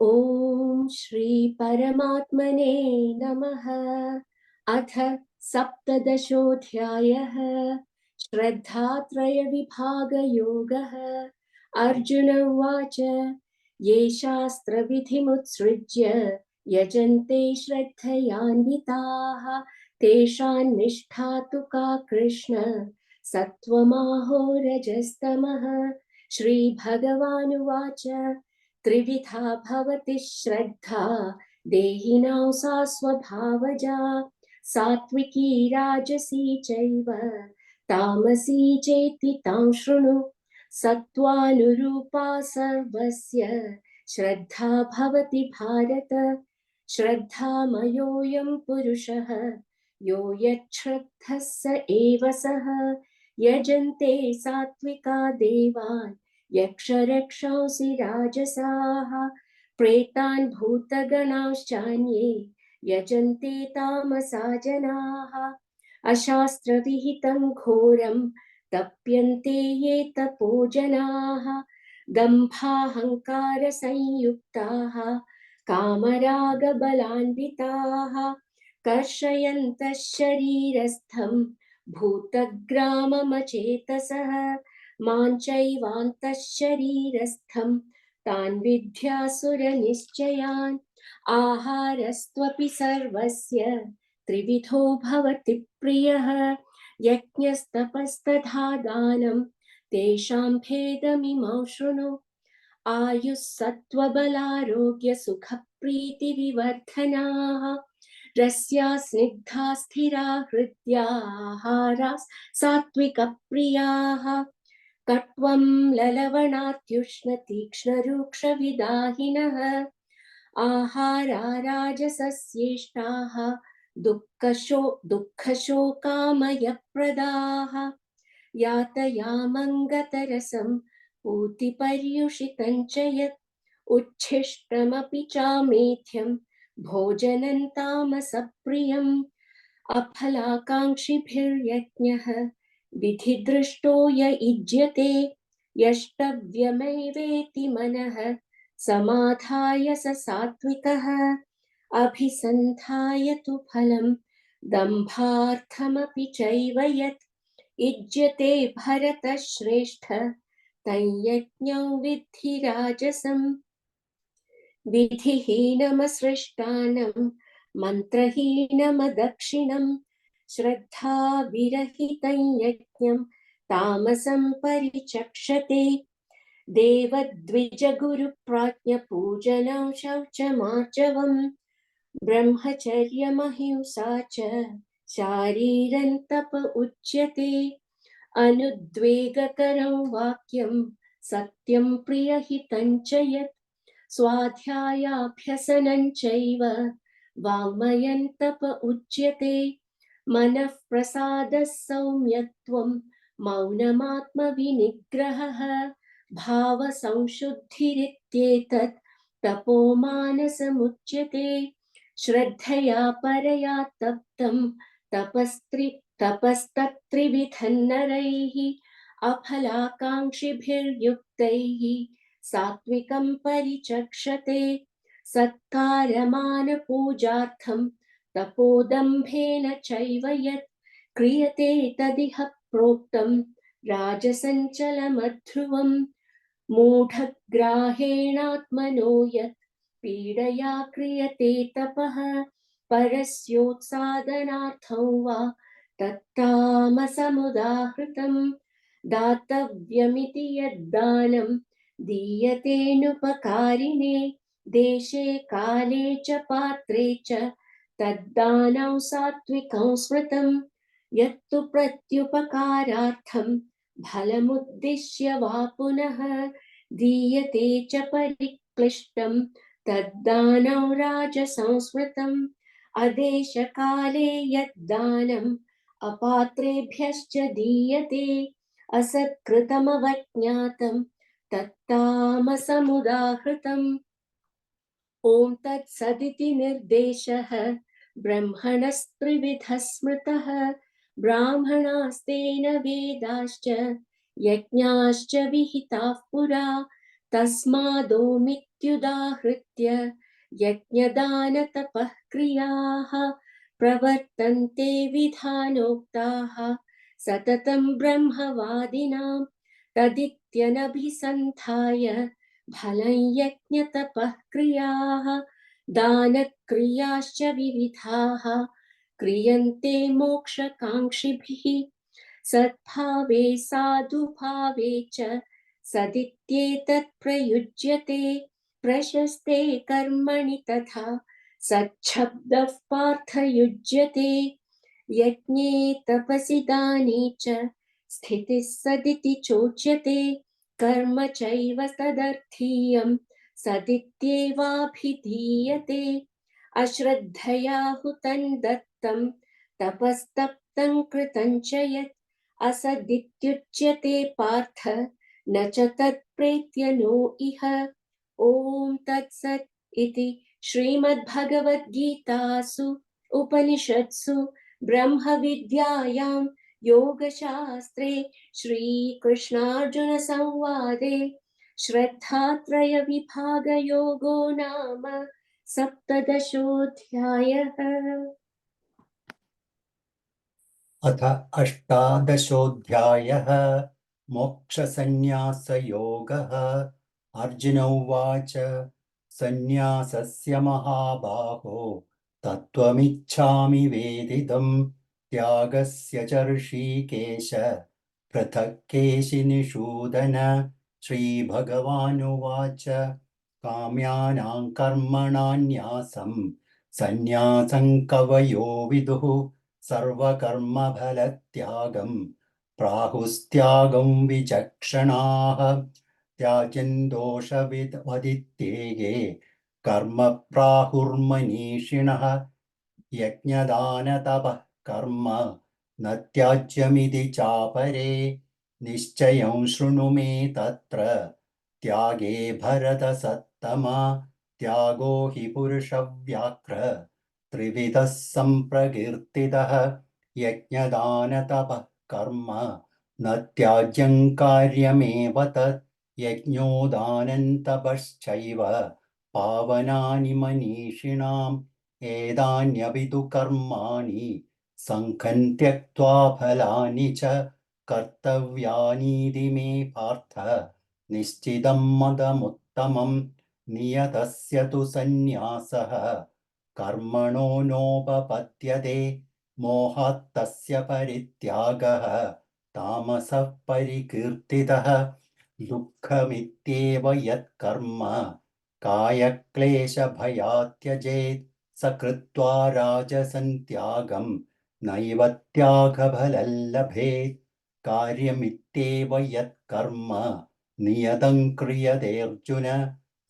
ॐ श्री परमात्मने नमः। अथ सप्तदशोऽध्यायः। श्रद्धात्रयविभागयोगः। अर्जुन उवाच ये शास्त्रविधिमुत्सृज्य यजन्ते श्रद्धयान्विताः तेषां निष्ठा तु का कृष्ण सत्त्वमाहो रजस्तमः। श्रीभगवानुवाच त्रिविधा भवति श्रद्धा देहिनां सा स्वभावजा सात्विकी राजसी चैव तामसी चेति तां शृणु। सत्त्वानुरूपा सर्वस्य श्रद्धा भवति भारत। श्रद्धामयोऽयं पुरुषः यो यच्छ्रद्धः स एव सः। यजन्ते सात्विका देवान् यक्षरक्षांसि राजसाः प्रेतान् भूतगणांश्चान्ये यजन्ते तामसा जनाः। अशास्त्रविहितं घोरं तप्यन्ते ये तपो जनाः दम्भाहङ्कारसंयुक्ताः कामरागबलान्विताः कर्षयन्तः शरीरस्थं भूतग्राममचेतसः माञ्चैवान्तः शरीरस्थं तान् विद्यासुरनिश्चयान्। आहारस्त्वपि सर्वस्य त्रिविधो भवति प्रियः यज्ञस्तपस्तथा दानं तेषां भेदमिमं शृणु। आयुः सत्त्वबलारोग्यसुखप्रीतिविवर्धनाः रस्या स्निग्धा स्थिरा हृद्याहाराः सात्विकप्रियाः कट्वं ललवणात्युष्णतीक्ष्णरूक्षविदाहिनः आहारा राजसस्येष्टाः दुःखशोकामयप्रदाः यातयामङ्गतरसं पूतिपर्युषितं च यत् उच्छिष्टमपि चामेध्यं भोजनं तामसप्रियम् अफलाकाङ्क्षिभिर्यज्ञः विधिदृष्टो य युज्यते यष्टव्यमेवेति मनः समाधाय स सात्विकः अभिसन्धाय तु फलं दम्भार्थमपि चैव यत् युज्यते भरतश्रेष्ठ तज्ञो विद्धि राजसम्। विधिहीनमसृष्टानं मन्त्रहीनमदक्षिणं श्रद्धाविरहितं यज्ञं तामसं परिचक्षते। देवद्विजगुरुप्राज्ञपूजनं शौचमार्जवम् ब्रह्मचर्यमहिंसा च शारीरं तप उच्यते। अनुद्वेगकरं वाक्यं सत्यं प्रियहितं च यत् स्वाध्यायाभ्यसनं चैव वाङ्मयं तप उच्यते। मनः प्रसादः सौम्यत्वं मौनमात्मविनिग्रहः भावसंशुद्धिरित्येतत् तपो मानसमुच्यते। श्रद्धया परया तप्तं तपस्तत्त्रिविधं नरैः अफलाकाङ्क्षिभिर्युक्तैः सात्विकं परिचक्षते। सत्कारमानपूजार्थं तपोदम्भेन चैव यत् क्रियते तदिह प्रोक्तं राजसञ्चलमध्रुवम् मूढग्राहेणात्मनो यत् पीडया क्रियते तपः परस्योत्सादनार्थं वा तत्तामसमुदाहृतम्। दातव्यमिति यद्दानं दीयतेऽनुपकारिणे देशे काले च पात्रे च तद्दानं सात्विकं स्मृतम्। यत्तु प्रत्युपकारार्थं फलमुद्दिश्य वा पुनः दीयते च परिक्लिष्टं तद्दानं राजसंस्मृतम्। अदेशकाले यद्दानम् अपात्रेभ्यश्च दीयते असत्कृतमवज्ञातं तत्तामसमुदाहृतम्। ॐ तत्सदिति निर्देशः ब्रह्मणस्त्रिविधः स्मृतः ब्राह्मणास्तेन वेदाश्च यज्ञाश्च विहिताः पुरा तस्मादोमित्युदाहृत्य यज्ञदानतपः क्रियाः प्रवर्तन्ते विधानोक्ताः सततं ब्रह्मवादिनां तदित्यनभिसन्धाय फलं यज्ञतपः क्रियाः दानक्रियाश्च विविधाः क्रियन्ते मोक्षकाङ्क्षिभिः सद्भावे साधुभावे च सदित्येतत् प्रयुज्यते प्रशस्ते कर्मणि तथा सच्छब्दः पार्थयुज्यते यज्ञे तपसि दाने च स्थितिः सदिति चोच्यते कर्म चैव तदर्थीयं सदित्येवाभिधीयते अश्रद्धया हुतं दत्तं तपस्तप्तं कृतं च यत् असदित्युच्यते पार्थ न च तत्प्रेत्य नो इह ॐ तत्सत् इति श्रीमद्भगवद्गीतासु उपनिषत्सु ब्रह्मविद्यायां योगशास्त्रे श्रीकृष्णार्जुनसंवादे श्रद्धात्रयविभागयोगो नाम सप्तदशोऽध्यायः। अथ अष्टादशोऽध्यायः मोक्षसंन्यासयोगः। अर्जुन उवाच सन्न्यासस्य महाबाहो तत्त्वमिच्छामि वेदितुं त्यागस्य च ऋषिकेश पृथक् केशिनिषूदन। श्रीभगवानुवाच काम्यानां कर्मणान्यासं सन्न्यासं कवयो विदुः सर्वकर्मफलत्यागं प्राहुस्त्यागं विचक्षणाः त्याज्यं दोषविदवदित्येगे कर्म प्राहुर्मनीषिणः यज्ञदानतपः कर्म न त्याज्यमिति चापरे निश्चयं शृणु मे तत्र त्यागे भरतसत्तमा त्यागो हि पुरुषव्याघ्र त्रिविधः सम्प्रकीर्तितः यज्ञदानतपः कर्म न त्याज्यं कार्यमेव तत् यज्ञोदानं तपश्चैव पावनानि मनीषिणाम् एतान्यपि तु कर्माणि सङ्घं त्यक्त्वा फलानि च कर्तव्यानीति मे पार्थ निश्चितं मदमुत्तमम् नियतस्य तु सन्न्यासः कर्मणो नोपपद्यते मोहात्तस्य परित्यागः तामसः परिकीर्तितः दुःखमित्येव यत्कर्म कायक्लेशभयात् त्यजेत् स कृत्वा राजसं त्यागं नैव त्यागफलं लभेत् कार्यमित्येव यत्कर्म नियतं क्रियते अर्जुन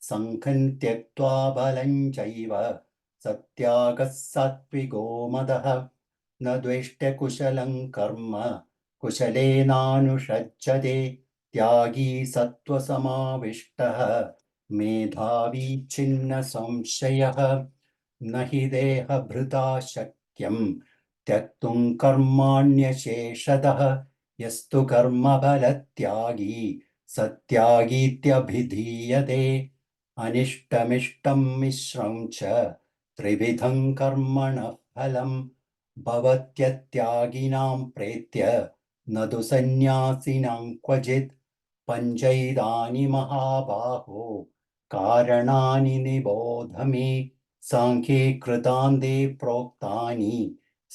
सङ्घं त्यक्त्वा फलं चैव सत्यागः सात्विको मदः न द्वेष्ट्यकुशलं कर्म कुशलेनानुषज्यते त्यागी सत्त्वसमाविष्टः मेधावी छिन्न संशयः न हि देहभृता शक्यं त्यक्तुं कर्माण्यशेषतः यस्तु कर्मफलत्यागी सत्यागीत्यभिधीयते अनिष्टमिष्टं मिश्रं च त्रिविधं कर्मणः फलं भवत्यत्यागिनां प्रेत्य न तु सन्न्यासिनां क्वचित् पञ्चैदानि महाबाहो कारणानि निबोध मे साङ्ख्ये कृतान्ते प्रोक्तानि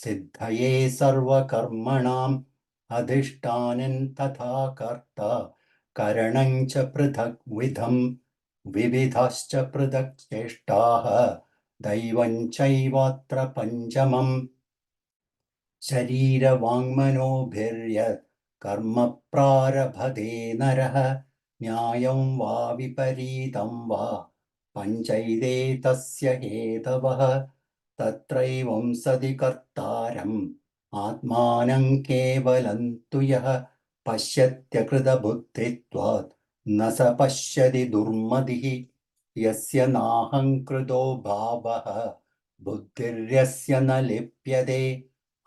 सिद्धये सर्वकर्मणाम् अधिष्ठानं तथा कर्ता करणं च पृथक् विधम् विविधाश्च पृथक् चेष्टाः दैवं चैवात्र पञ्चमम् शरीरवाङ्मनोभिर्यत् कर्म प्रारभते नरः न्यायं वा विपरीतं वा पञ्चैते तस्य हेतवः तत्रैवं सदि कर्तारम् आत्मानं केवलं तु यः पश्यत्यकृतबुद्धित्वात् न स पश्यति दुर्मतिः यस्य नाहङ्कृतो भावः बुद्धिर्यस्य न लिप्यते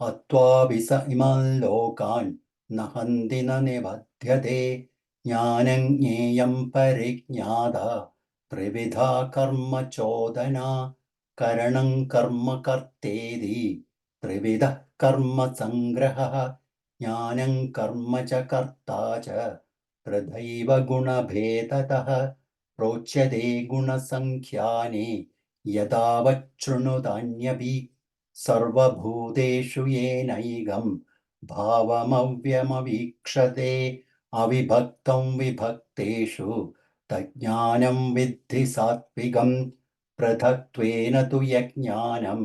हत्वापि स इमान् लोकान् न हन्ति न निबध्यते ജ്ഞാനം ജ്ഞേയം പരിജ്ഞാത ത്രിവിധാ കർമ്മ ചോദന കരണം കർമ്മ കർത്തേതി ത്രിവിധ കർമ്മ സംഗ്രഹ ജ്ഞാനം കർമ്മ ച കർത്താ ച തഥൈവ ഗുണഭേദതഃ പ്രോച്യതേ ഗുണസംഖ്യാനി യഥാവച്ഛൃണുതാന്യപി സർവഭൂതേഷു യേനൈകം ഭാവമവ്യമവീക്ഷത്തെ അവിഭക്തം വിഭക്തേഷു തജ്ഞാനം വിദ്ധി സാത്വികം പൃഥക്ത്വേന തു യജ്ഞാനം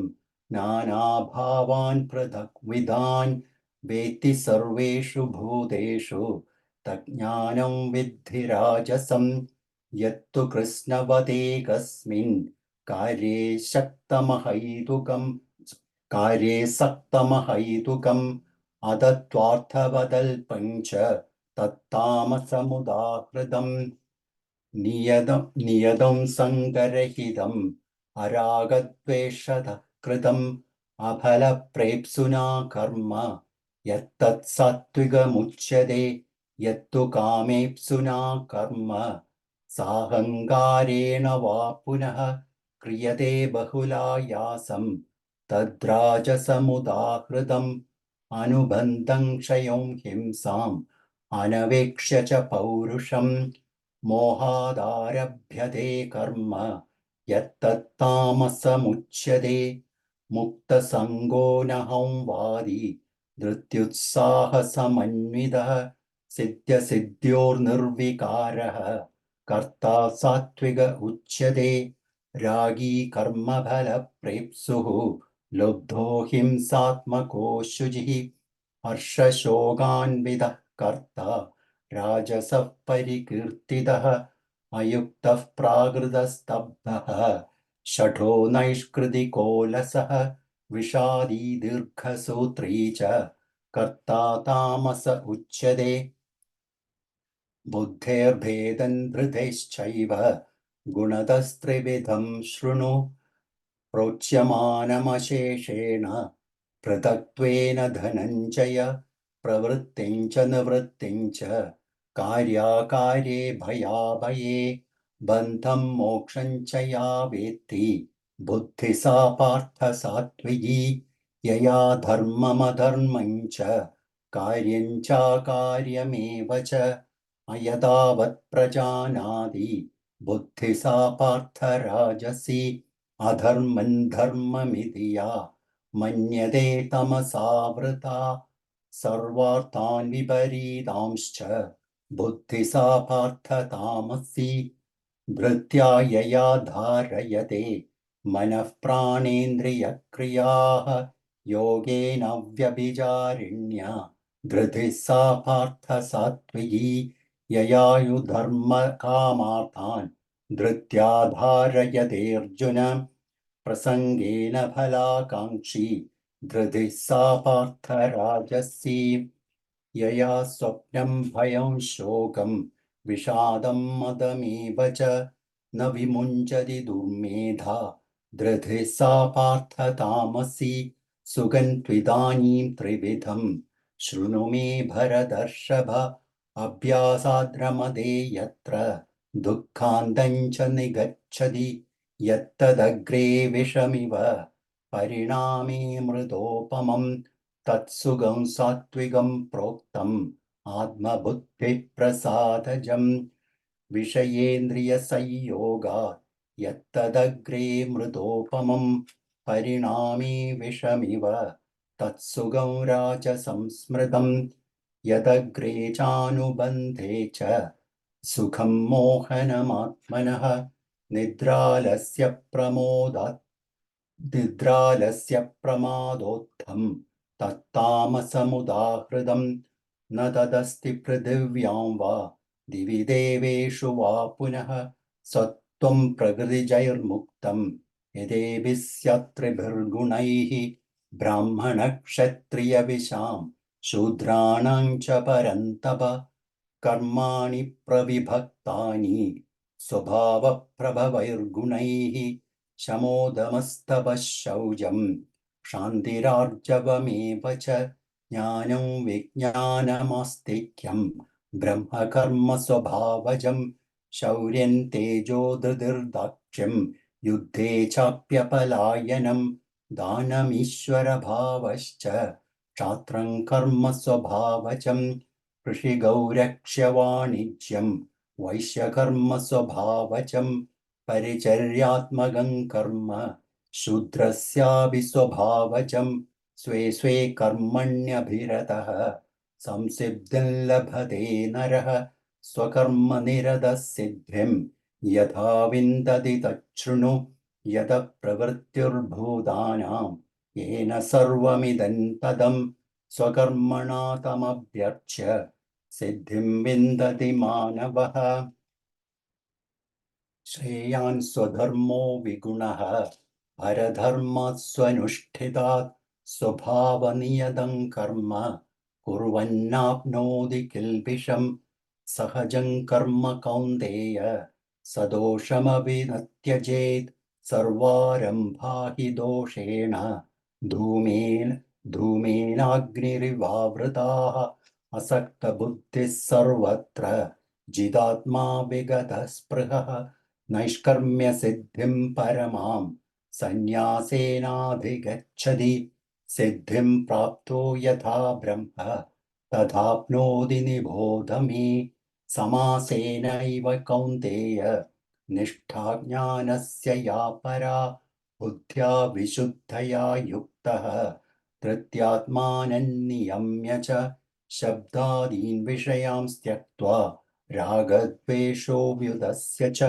നാനാഭാവാൻ പൃഥക്വിധാൻ വേത്തി സർവേഷു ഭൂതേഷു തജ്ഞാനം വിദ്ധി രാജസം യത്തു കൃഷ്ണവതേകസ്മിൻ കാര്യേ സക്തമഹൈതുകം അദത്വാർത്ഥവദൽപം ച തത്താമസമുദാഹൃതം നിയതം സങ്കരഹിതം അരാഗദ്വേഷതഃ കൃതം അഫലപ്രേപ്സുനാ കർമ്മ യത്തത് സാത്വികമുച്യതേ യത്തു കാമേപ്സുനാ കർമ്മ സാഹങ്കാരേണ വാ പുനഃ ക്രിയതേ ബഹുലായാസം തദ്രാജസമുദാഹൃതം അനുബന്ധം ക്ഷയം ഹിംസാം അനവേക്ഷ്യ ച പൗരുഷം മോഹാദാരഭ്യതേ കർമ്മ യത്തത്താമസമുച്യതേ മുക്തസംഗോ നഹം വാദി ധൃത്യുത്സാഹസമന്വിതഃ സിദ്ധ്യോർനിർവികാരഃ കർത്താ സാത്വിക ഉച്യതേ രാഗീ കർമ്മഫലപ്രേപ്സുഃ ലുബ്ധോ ഹിംസാത്മകോ ശുചിഃ ഹർഷശോകാൻവിതഃ കർത്താ രാജസഃ പരികീർത്തിതഃ അയുക്തഃ പ്രാകൃതസ്തബ്ധഃ ഷഠോ നൈഷ്കൃതികോലസഃ വിഷാദീ ദീർഘസൂത്രീ ച കർത്താ താമസ ഉച്യതേ ബുദ്ധേർഭേദം ധൃതൈശ്ചൈവ ഗുണതസ്ത്രിവിധം ശൃണു പ്രോച്യമാനമശേഷേണ പൃഥക്ത്വേന ധനഞ്ജയ പ്രവൃത്തിം ച നിവൃത്തിം ച കാര്യാകാര്യേ ഭയാഭയേ ബന്ധം മോക്ഷം ച യാ വേത്തി ബുദ്ധി സാ പാർത്ഥ സാത്വികി യയാ ധർമ്മമധർമ്മം ച കാര്യം ചാകാര്യമേവ ച അയതാവത് പ്രജാനാതി ബുദ്ധി സാ പാർത്ഥ രാജസി അധർമ്മം ധർമ്മമിതി യാ മന്യതേ തമസാവൃത സർവാർത്ഥാൻ വിപരീതാംശ്ച ബുദ്ധി സാ പാർത്ഥ താമസി ധൃത്യാ യയാ ധാരയതേ മനഃ പ്രാണേന്ദ്രിയക്രിയാഃ യോഗേന വ്യഭിചാരിണ്യ ധൃതിഃ സാ പാർത്ഥ സാത്വികി യയായുധർമ്മകാമാർത്ഥാൻ ധൃത്യാ ധാരയതേർജുന പ്രസംഗേന ഫലാകാംക്ഷി ധൃതിഃ സാ പാർത്ഥ രാജസി യയാ സ്വപ്നം ഭയം ശോകം വിഷാദം മദമേവ ച ന വിമുഞ്ചതി ദുർമേധ ധൃതിഃ സാ പാർത്ഥ താമസി സുഖം ത്വിദാനീം ത്രിവിധം ശൃണു മേ ഭരതർഷഭ അഭ്യാസാദ്രമതേ യത്ര ദുഃഖാന്തം ച നിഗച്ഛതി യത്തദഗ്രേ വിഷമിവ പരിണാമേ മൃതോപമം തത്സുഖം സാത്വികം പ്രോക്തം ആത്മബുദ്ധിപ്രസാദജം വിഷയേന്ദ്രിയസംയോഗാത് യത്തദഗ്രേ മൃതോപമം പരിണാമേ വിഷമിവ തത്സുഖം രാജസംസ്മൃതം യദഗ്രേ ചാനുബന്ധേ ച സുഖം മോഹനമാത്മനഃ നിദ്രാലസ്യ പ്രമാദോത്ഥം തത്താമസമുദാഹൃതം ന തദസ്തി പൃഥിവ്യാം വാ ദിവി ദേവേഷു വാ പുനഃ സത്വം പ്രകൃതിജൈർമുക്തം യഥേഭിः സ്യാത്രിഭിർഗുണൈः ബ്രാഹ്മണക്ഷത്രിയവിശാം ശൂദ്രാണാം ച പരന്തപ കർമാണി പ്രവിഭക്താനി സ്വഭാവപ്രഭവൈർഗുണൈः ശമോദമസ്തപഃ ശൗചം ക്ഷാന്തിരാർജവമേവ ച ജ്ഞാനം വിജ്ഞാനമാസ്തിക്യം ब्रह्मकर्मस्वभावजं शौर्यं तेजो धृतिर्दाक्ष्यं युद्धे चाप्यपलायनं दानमीश्वरभावश्च क्षात्रं कर्म स्वभावजं कृषिगौरक्ष्यवाणिज्यं वैश्यकर्म स्वभावजं परिचर्यात्मकं कर्म शूद्रस्यापि स्वभावजं स्वे स्वे कर्मण्यभिरतः संसिद्धिं लभते नरः स्वकर्मनिरतः सिद्धिं यथा विन्दति तच्छृणु यत प्रवृत्तिर्भूतानां येन सर्वमिदं तदं स्वकर्मणा तमभ्यर्च्य सिद्धिं विन्दति मानवः श्रेयान् स्वधर्मो विगुणः परधर्मात् स्वनुष्ठितात् स्वभावनियतं कर्म कुर्वन्नाप्नोति किल्बिषं सहजं कर्म कौन्तेय सदोषमपि न त्यजेत् सर्वारम्भा हि दोषेण धूमेनाग्निरिवावृताः असक्तबुद्धिः सर्वत्र जिदात्मा विगतस्पृहः नैष्कर्म्यसिद्धिं परमां सन्न्यासेनाधिगच्छति सिद्धिं प्राप्तो यथा ब्रह्म तथाप्नोति निबोध मे समासेनैव कौन्तेय निष्ठा ज्ञानस्य या परा बुद्ध्या विशुद्धया युक्तः धृत्यात्मानन्नियम्य च शब्दादीन् विषयांस् त्यक्त्वा रागद्वेषोऽव्युदस्य च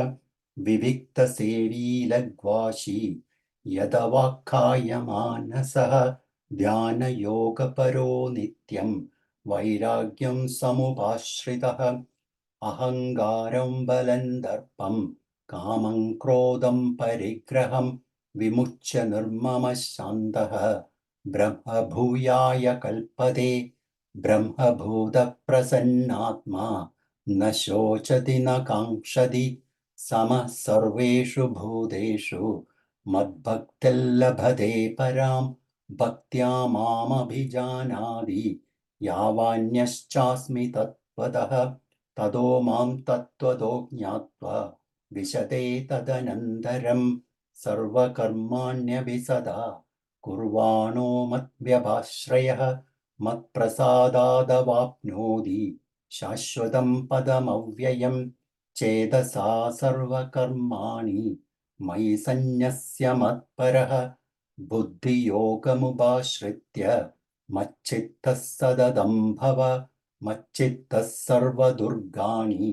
विविक्तसेवी यदवाक्कायमानसः ध्यानयोगपरो नित्यं वैराग्यं समुपाश्रितः अहङ्कारं बलं दर्पं कामं क्रोधं परिग्रहं विमुच्य निर्ममः शान्तः ब्रह्मभूयाय कल्पते ब्रह्मभूतप्रसन्नात्मा न शोचति न काङ्क्षति समः सर्वेषु भूतेषु मद्भक्तिर्लभते परां भक्त्या मामभिजानाति यावान्यश्चास्मि तत्त्वतः ततो मां तत्त्वतो ज्ञात्वा विशते तदनन्तरं सर्वकर्माण्यपि सदा कुर्वाणो मद्व्यपाश्रयः मत्प्रसादादवाप्नोति शाश्वतं पदमव्ययं चेतसा सर्वकर्माणि मयि सन्न्यस्य मत्परः बुद्धियोगमुपाश्रित्य मच्चित्तः सततं भव मच्चित्तः सर्वदुर्गाणि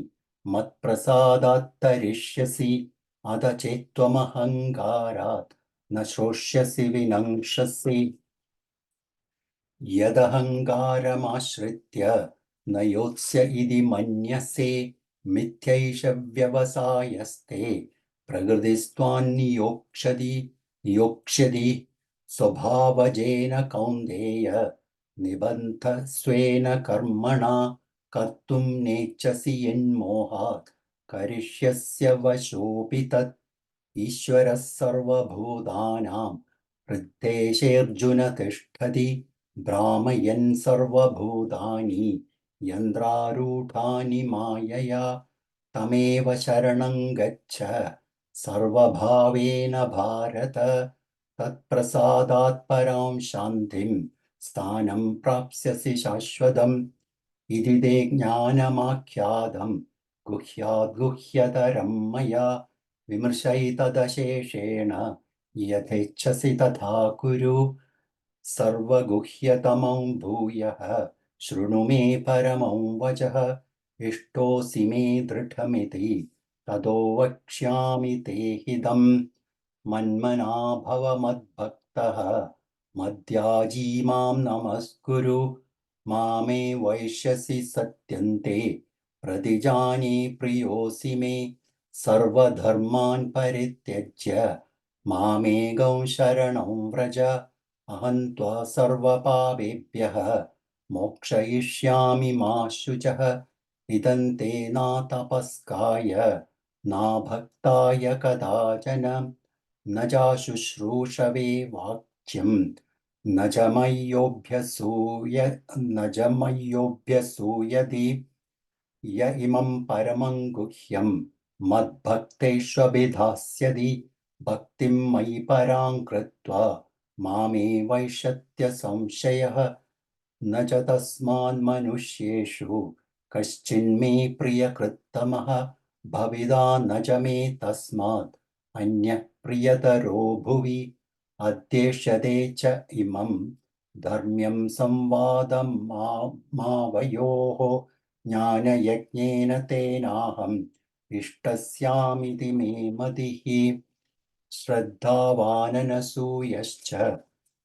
मत्प्रसादात् तरिष्यसि अथ चेत्त्वमहङ्कारात् न श्रोष्यसि विनङ्क्षसि यदहङ्कारमाश्रित्य न योत्स्य इति मन्यसे मिथ्यैष व्यवसायस्ते प्रकृतिस्त्वान्नियोक्ष्यति स्वभावजेन कौन्तेय निबन्धस्वेन कर्मणा कर्तुं नेच्छसि यन्मोहात् करिष्यस्य वशोऽपि तत् ईश्वरः सर्वभूतानां हृद्देशेऽर्जुन तिष्ठति भ्रामयन् सर्वभूतानि यन्त्रारूढानि मायया तमेव शरणं गच्छ सर्वभावेन भारत तत्प्रसादात् परां शान्तिं स्थानं प्राप्स्यसि शाश्वतम् इति ते ज्ञानमाख्यातं गुह्याद्गुह्यतरं मया विमर्शैतदशेषेण यथेच्छसि तथा कुरु सर्वगुह्यतमं भूयः शृणु मे परमं वचः इष्टोऽसि मे दृढमिति ततो वक्ष्यामि ते हितं मन्मना भव मद्भक्तः मद्याजी मां नमस्कुरु मामे वैष्यसि सत्यन्ते प्रतिजाने प्रियोऽसि मे सर्वधर्मान् परित्यज्य मामेकं शरणं व्रज अहं त्वा सर्वपापेभ्यः मोक्षयिष्यामि मा शुचः इदं ते न तपस्काय न भक्ताय कदाचन न चाशुश्रूषवे वाक्यं न च मय्योऽभ्यसूयति य इमं परमं गुह्यं मद्भक्तेष्वभिधास्यति भक्तिं मयि परां कृत्वा मामे वैशत्य संशयः न च तस्मान्मनुष्येषु कश्चिन्मे प्रियकृत्तमः भविदा न च मे तस्मात् अन्यः प्रियतरो भुवि अद्देश्यते च इमं धर्म्यं संवादं मावयोः ज्ञानयज्ञेन तेनाहम् इष्टस्यामिति मे मतिः श्रद्धावाननसूयश्च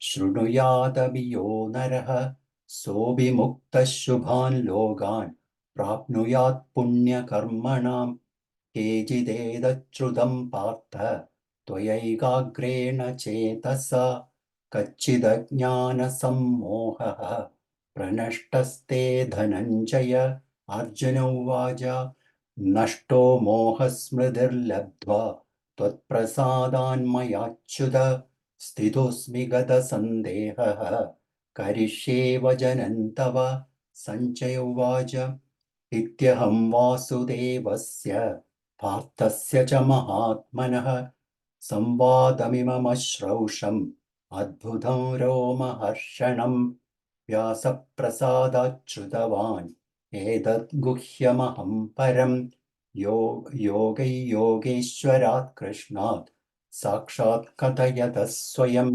शृणुयादपि यो नरः सोऽभिमुक्तः शुभान् लोकान् प्राप्नुयात् पुण्यकर्मणाम् केचिदेतच्छ्रुतं पार्थ त्वयैकाग्रेण चेतसा कच्चिदज्ञानसम्मोहः प्रनष्टस्ते धनञ्जय अर्जुन उवाच नष्टो मोहस्मृतिर्लब्ध्वा त्वत्प्रसादान्मयाच्युत स्थितोऽस्मि गतसन्देहः करिष्ये वचनं तव सञ्जय उवाच इत्यहं वासुदेवस्य पार्थस्य च महात्मनः संवादमिममश्रौषम् अद्भुतं रोमहर्षणं व्यासप्रसादाच्छ्रुतवान् एतद् गुह्यमहं परं योगैयोगेश्वरात् कृष्णात् साक्षात् कथयतः स्वयं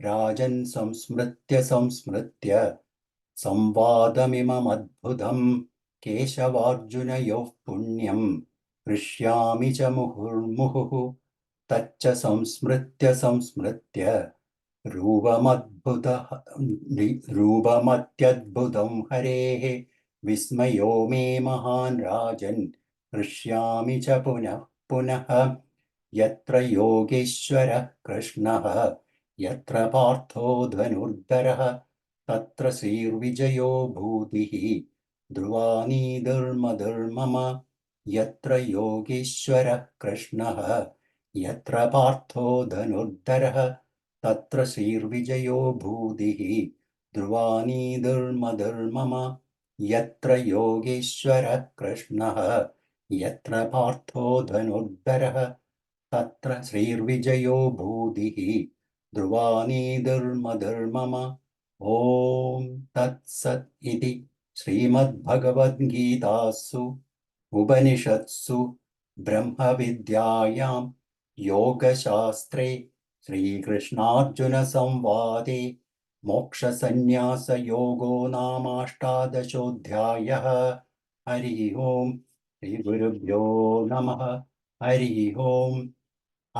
राजन् संस्मृत्य संवादमिममद्भुतं केशवार्जुनयोः पुण्यं हृष्यामि च मुहुर्मुहुः तच्च संस्मृत्य रूपमत्यद्भुतं हरेः विस्मयो मे महान् राजन् हृष्यामि च पुनः पुनः यत्र योगेश्वरः कृष्णः यत्र पार्थो धनुर्धरः तत्र श्रीर्विजयो भूतिः ध्रुवानीधर्मधर्मम यत्र योगेश्वरः कृष्णः यत्र पार्थो धनुर्धरः तत्र श्रीर्विजयो भूतिः ध्रुवानीधर्मधर्मम यत्र योगेश्वरः कृष्णः यत्र पार्थो धनुर्धरः तत्र श्रीर्विजयो भूतिः ध्रुवानीधर्मधर्मम ॐ तत्सत् इति श्रीमद्भगवद्गीतासु उपनिषत्सु ब्रह्मविद्यायां योगशास्त्रे श्रीकृष्णार्जुनसंवादे मोक्षसंन्यासयोगो नामाष्टादशोऽध्यायः हरिः ओम् श्रीगुरुभ्यो नमः हरिः ओम्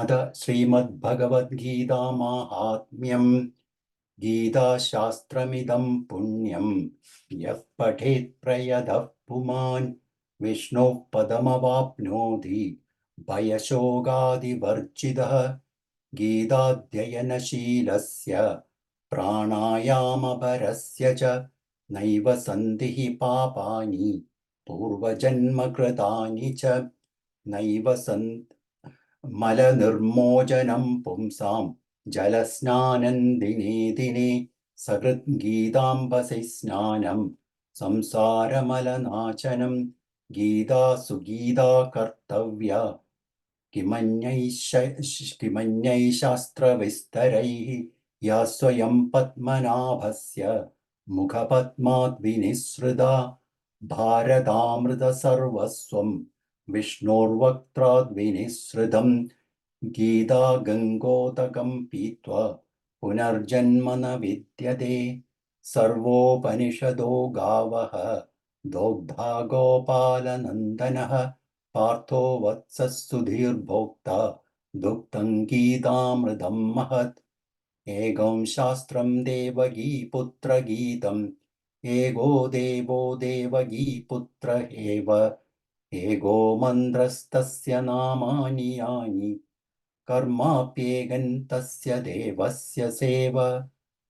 अथ श्रीमद्भगवद्गीतामाहात्म्यम् गीताशास्त्रमिदं पुण्यं यः पठेत् प्रयतः पुमान् विष्णोः पदमवाप्नोति भयशोकादिवर्जितः गीताध्ययनशीलस्य प्राणायामपरस्य च नैव सन्ति हि पापानि पूर्वजन्मकृतानि च नैव मलनिर्मोचनं पुंसां जलस्नानं दिने दिने सकृद्गीताम्बसि स्नानं संसारमलनाशनं गीता सुगीता कर्तव्या किमन्यै शास्त्रविस्तरैः या स्वयं पद्मनाभस्य मुखपद्माद् विनिसृता भारतामृतसर्वस्वं विष्णोर्वक्त्राद् विनिसृतम् गीता गङ्गोदकं पीत्वा पुनर्जन्म न विद्यते सर्वोपनिषदो गावः दोग्धा गोपालनन्दनः पार्थो वत्सः सुधीर्भोक्ता दुग्धं गीतामृतं महत् एकं शास्त्रं देवगीपुत्रगीतम् एको देवो देवगीपुत्र एव एको मन्त्रस्तस्य नामानि यानि कर्माप्येगन्तस्य देवस्य सेव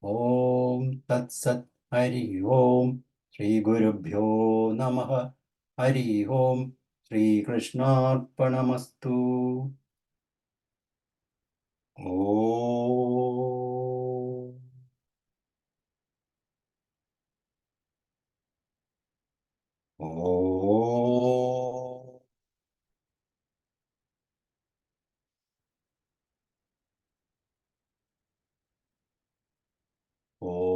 ॐ तत्सत् हरि ओम् श्रीगुरुभ्यो नमः हरि ओम् श्रीकृष्णार्पणमस्तु ॐ ॐ